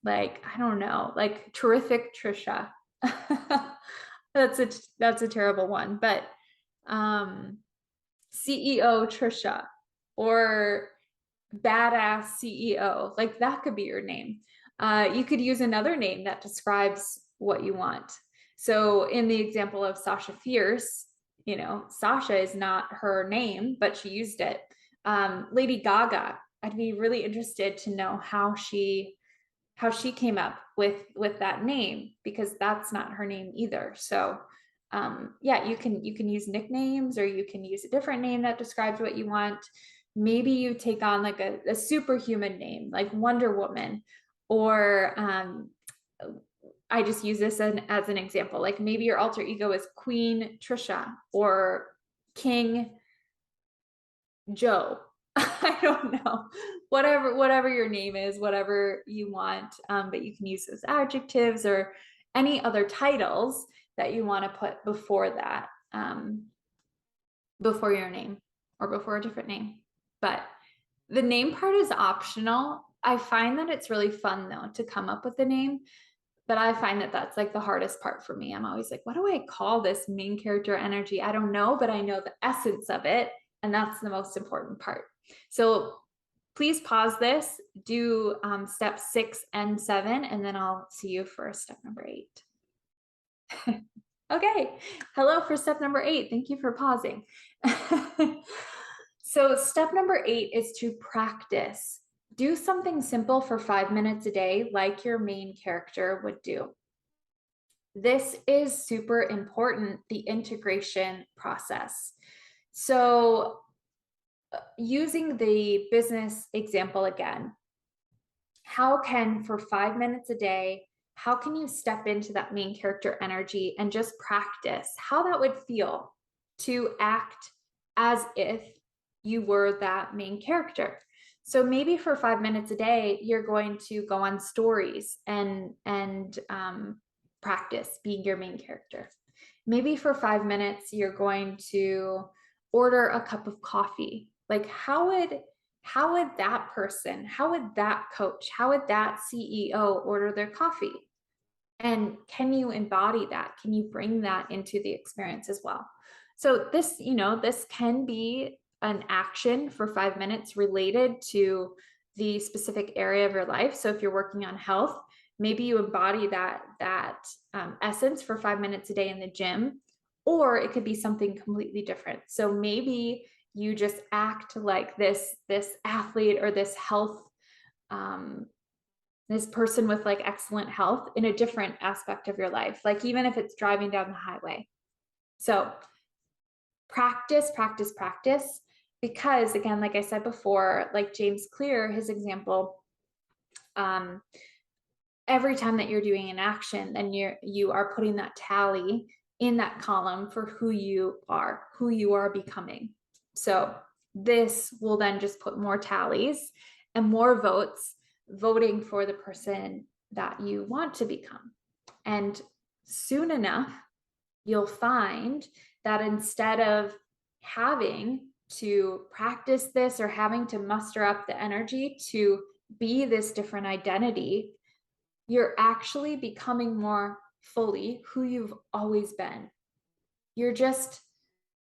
like, I don't know, like terrific Trisha. That's a terrible one, but CEO Trisha, or badass CEO, like that could be your name. You could use another name that describes what you want. So in the example of Sasha Fierce, Sasha is not her name, but she used it. Lady Gaga, I'd be really interested to know how she came up with that name, because that's not her name either. So yeah, you can use nicknames, or you can use a different name that describes what you want. Maybe you take on like a superhuman name like Wonder Woman, or I just use this as an example. Like maybe your alter ego is Queen Trisha or King Joe. I don't know. Whatever your name is, whatever you want. But you can use those adjectives or any other titles that you want to put before that, before your name or before a different name. But the name part is optional. I find that it's really fun though to come up with a name, but I find that that's like the hardest part for me. I'm always like, what do I call this main character energy? I don't know, but I know the essence of it. And that's the most important part. So please pause this, do step 6 and 7, and then I'll see you for step number 8. Okay, hello for step number 8. Thank you for pausing. So step number 8 is to practice. Do something simple for 5 minutes a day, like your main character would do. This is super important, the integration process. So using the business example again, how can, for 5 minutes a day, how can you step into that main character energy and just practice how that would feel to act as if you were that main character? So maybe for 5 minutes a day, you're going to go on stories and practice being your main character. Maybe for 5 minutes, you're going to order a cup of coffee. Like how would that person, how would that coach, how would that CEO order their coffee? And can you embody that? Can you bring that into the experience as well? So this, this can be an action for 5 minutes related to the specific area of your life. So if you're working on health, maybe you embody that essence for 5 minutes a day in the gym, or it could be something completely different. So maybe you just act like this athlete or this health this person with like excellent health in a different aspect of your life, like even if it's driving down the highway. So practice, practice, practice, because again, like I said before, like James Clear, his example, every time that you're doing an action, then you are putting that tally in that column for who you are becoming. So this will then just put more tallies and more votes voting for the person that you want to become. And soon enough, you'll find that instead of having to practice this or having to muster up the energy to be this different identity, you're actually becoming more fully who you've always been. You're just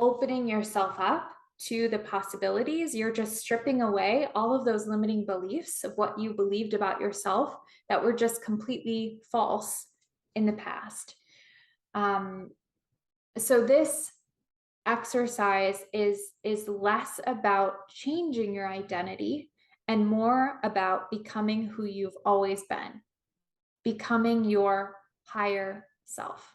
opening yourself up to the possibilities. You're just stripping away all of those limiting beliefs of what you believed about yourself that were just completely false in the past. So this exercise is less about changing your identity and more about becoming who you've always been, becoming your higher self.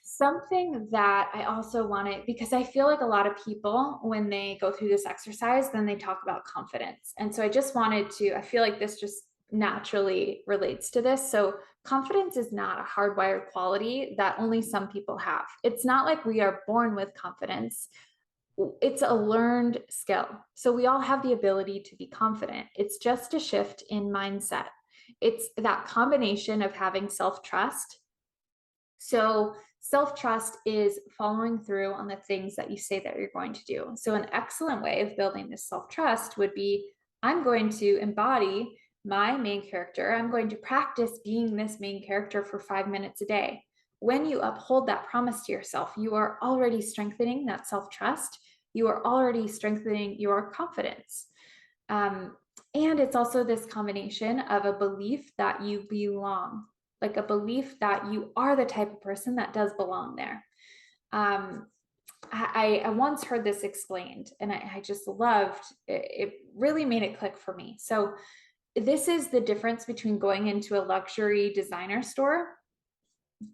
Something that I also wanted, because I feel like a lot of people, when they go through this exercise, then they talk about confidence. And so I just wanted to, I feel like this just naturally relates to this. So confidence is not a hardwired quality that only some people have. It's not like we are born with confidence. It's a learned skill. So we all have the ability to be confident. It's just a shift in mindset. It's that combination of having self-trust. So self-trust is following through on the things that you say that you're going to do. So an excellent way of building this self-trust would be, I'm going to embody my main character. I'm going to practice being this main character for 5 minutes a day. When you uphold that promise to yourself, you are already strengthening that self-trust. You are already strengthening your confidence. And it's also this combination of a belief that you belong, like a belief that you are the type of person that does belong there. I once heard this explained, and I just loved it. It really made it click for me. So this is the difference between going into a luxury designer store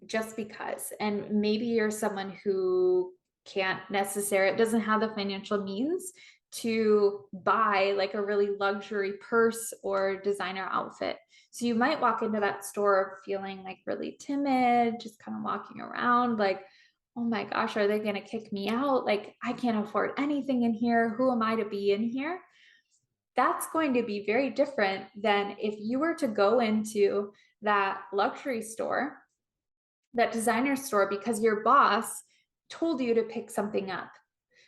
just because, and maybe you're someone who can't necessarily, doesn't have the financial means to buy like a really luxury purse or designer outfit. So you might walk into that store feeling like really timid, just kind of walking around like, oh my gosh, are they going to kick me out? Like, I can't afford anything in here. Who am I to be in here? That's going to be very different than if you were to go into that luxury store, that designer store, because your boss told you to pick something up.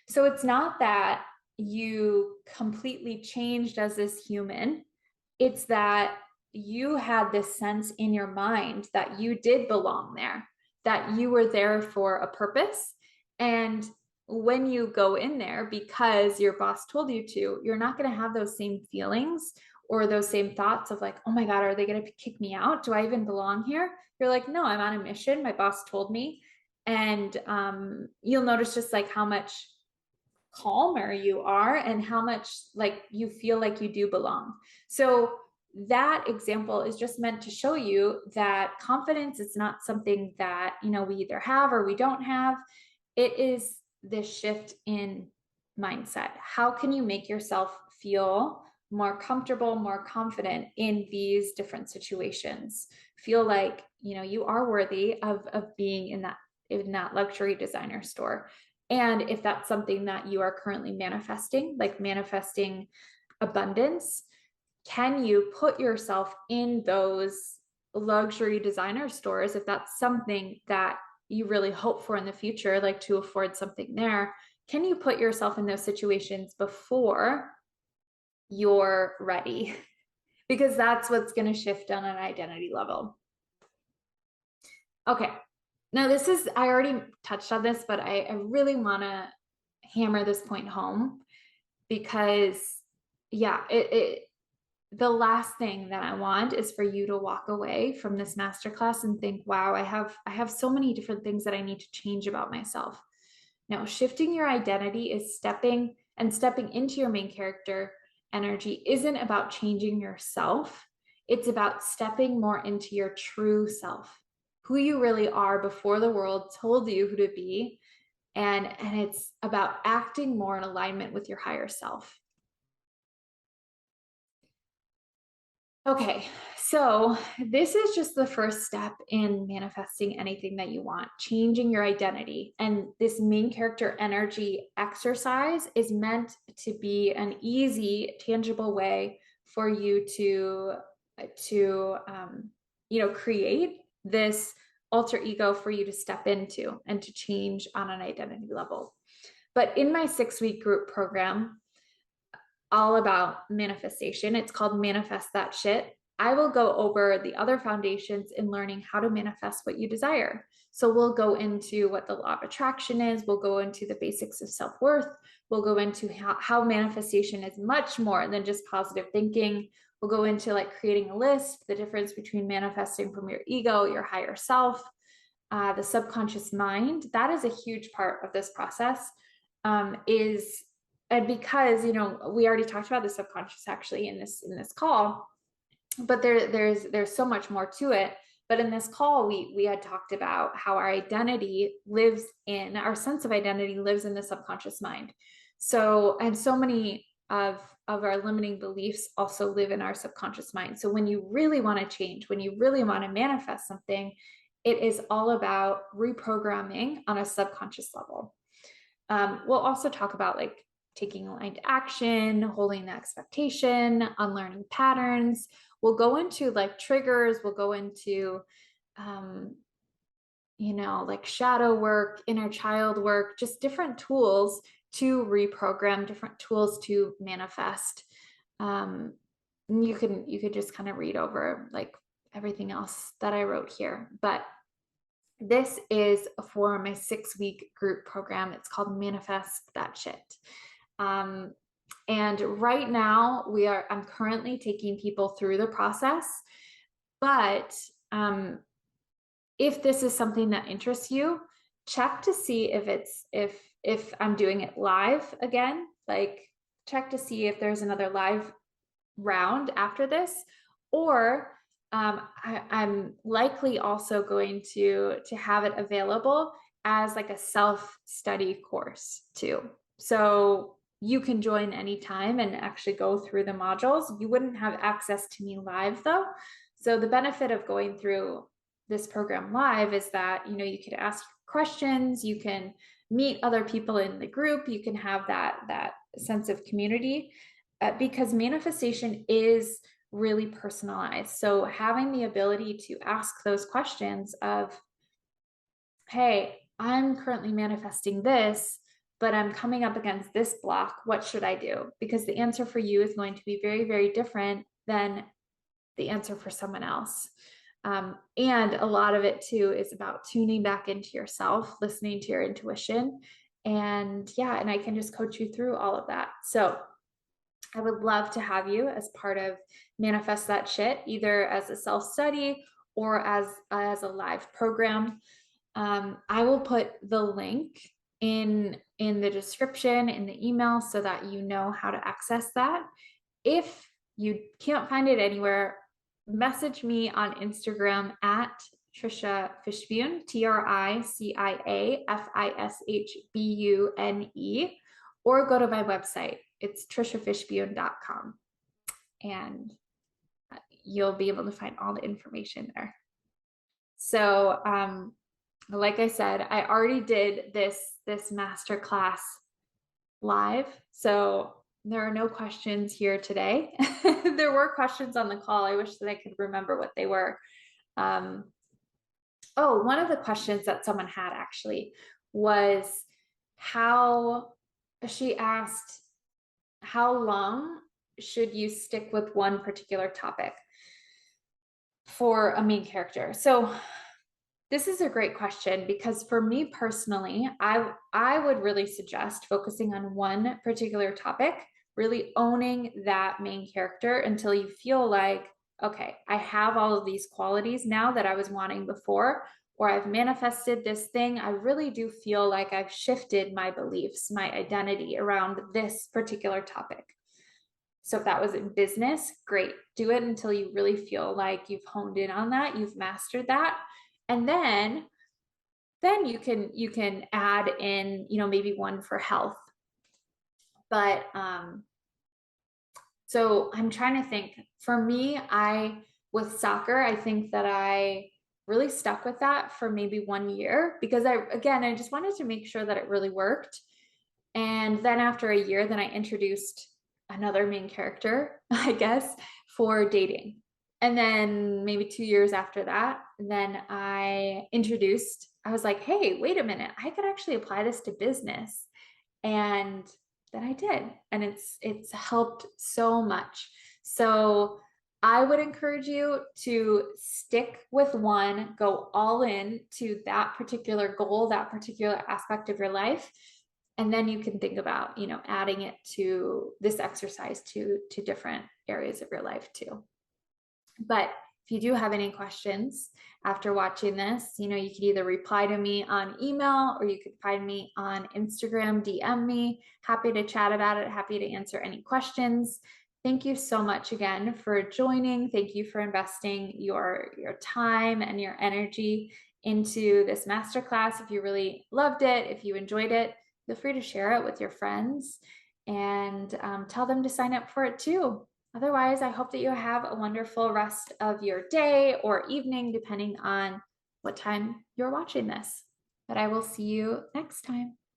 So it's not that you completely changed as this human, it's that you had this sense in your mind that you did belong there, that you were there for a purpose. And when you go in there because your boss told you to, you're not going to have those same feelings or those same thoughts of like, oh my God, are they going to kick me out? Do I even belong here? You're like, no, I'm on a mission. My boss told me. And you'll notice just like how much calmer you are and how much like you feel like you do belong. So that example is just meant to show you that confidence is not something that, you know, we either have or we don't have. It is this shift in mindset. How can you make yourself feel more comfortable, more confident in these different situations? Feel like, you know, you are worthy of being in that luxury designer store. And if that's something that you are currently manifesting, like manifesting abundance, can you put yourself in those luxury designer stores if that's something that you really hope for in the future, like to afford something there? Can you put yourself in those situations before you're ready? Because that's what's going to shift on an identity level. Okay. Now, this is, I already touched on this, but I really want to hammer this point home because, yeah, the last thing that I want is for you to walk away from this masterclass and think, wow, I have so many different things that I need to change about myself. Now, shifting your identity is stepping into your main character energy isn't about changing yourself. It's about stepping more into your true self, who you really are before the world told you who to be. And it's about acting more in alignment with your higher self. Okay, so this is just the first step in manifesting anything that you want, changing your identity. And this main character energy exercise is meant to be an easy, tangible way for you to create this alter ego for you to step into and to change on an identity level. But in my 6-week group program, all about manifestation, it's called Manifest That Shit. I will go over the other foundations in learning how to manifest what you desire. So we'll go into what the law of attraction is. We'll go into the basics of self-worth. We'll go into how manifestation is much more than just positive thinking. We'll go into like creating a list, the difference between manifesting from your ego, your higher self, the subconscious mind. That is a huge part of this process. And because, you know, we already talked about the subconscious actually in this call, but there's so much more to it. But in this call, we had talked about how our identity lives in, our sense of identity lives in the subconscious mind. So, and so many of our limiting beliefs also live in our subconscious mind. So when you really want to change, when you really want to manifest something, it is all about reprogramming on a subconscious level. We'll also talk about like taking aligned action, holding the expectation, unlearning patterns. We'll go into like triggers. We'll go into, like shadow work, inner child work, just different tools to reprogram, different tools to manifest. You could just kind of read over like everything else that I wrote here, but this is for my 6-week group program. It's called Manifest That Shit. And right now I'm currently taking people through the process, but if this is something that interests you, check to see if I'm doing it live again, like check to see if there's another live round after this, or I'm likely also going to have it available as like a self-study course too. So you can join anytime and actually go through the modules. You wouldn't have access to me live though. So the benefit of going through this program live is that, you know, you could ask questions, you can meet other people in the group, you can have that sense of community, because manifestation is really personalized. So having the ability to ask those questions of, hey, I'm currently manifesting this, but I'm coming up against this block. What should I do? Because the answer for you is going to be very, very different than the answer for someone else. And a lot of it too is about tuning back into yourself, listening to your intuition. And yeah, and I can just coach you through all of that. So I would love to have you as part of Manifest That Shit, either as a self-study or as a live program. I will put the link in the description, in the email, so that you know how to access that. If you can't find it anywhere, message me on Instagram at Trisha Fishbune, TRICIAFISHBUNE, or go to my website. It's trishafishbune.com, and you'll be able to find all the information there. So, like I said, I already did this masterclass live, so there are no questions here today. There were questions on the call. I wish that I could remember what they were. Oh, one of the questions that someone had actually was she asked, how long should you stick with one particular topic for a main character? So this is a great question, because for me personally, I would really suggest focusing on one particular topic, really owning that main character until you feel like, okay, I have all of these qualities now that I was wanting before, or I've manifested this thing. I really do feel like I've shifted my beliefs, my identity around this particular topic. So if that was in business, great. Do it until you really feel like you've honed in on that, you've mastered that. And then you can add in, you know, maybe one for health. But so I'm trying to think. For me, with soccer, I think that I really stuck with that for maybe 1 year, because I just wanted to make sure that it really worked. And then after a year, then I introduced another main character, I guess, for dating. And then maybe 2 years after that, then I was like, hey, wait a minute, I could actually apply this to business. And then I did. And it's helped so much. So I would encourage you to stick with one, go all in to that particular goal, that particular aspect of your life. And then you can think about, you know, adding it to this exercise to different areas of your life too. But if you do have any questions after watching this, you know, you could either reply to me on email, or you could find me on Instagram, DM me. Happy to chat about it. Happy to answer any questions. Thank you so much again for joining. Thank you for investing your time and your energy into this masterclass. If you really loved it, if you enjoyed it, feel free to share it with your friends and tell them to sign up for it too. Otherwise, I hope that you have a wonderful rest of your day or evening, depending on what time you're watching this. But I will see you next time.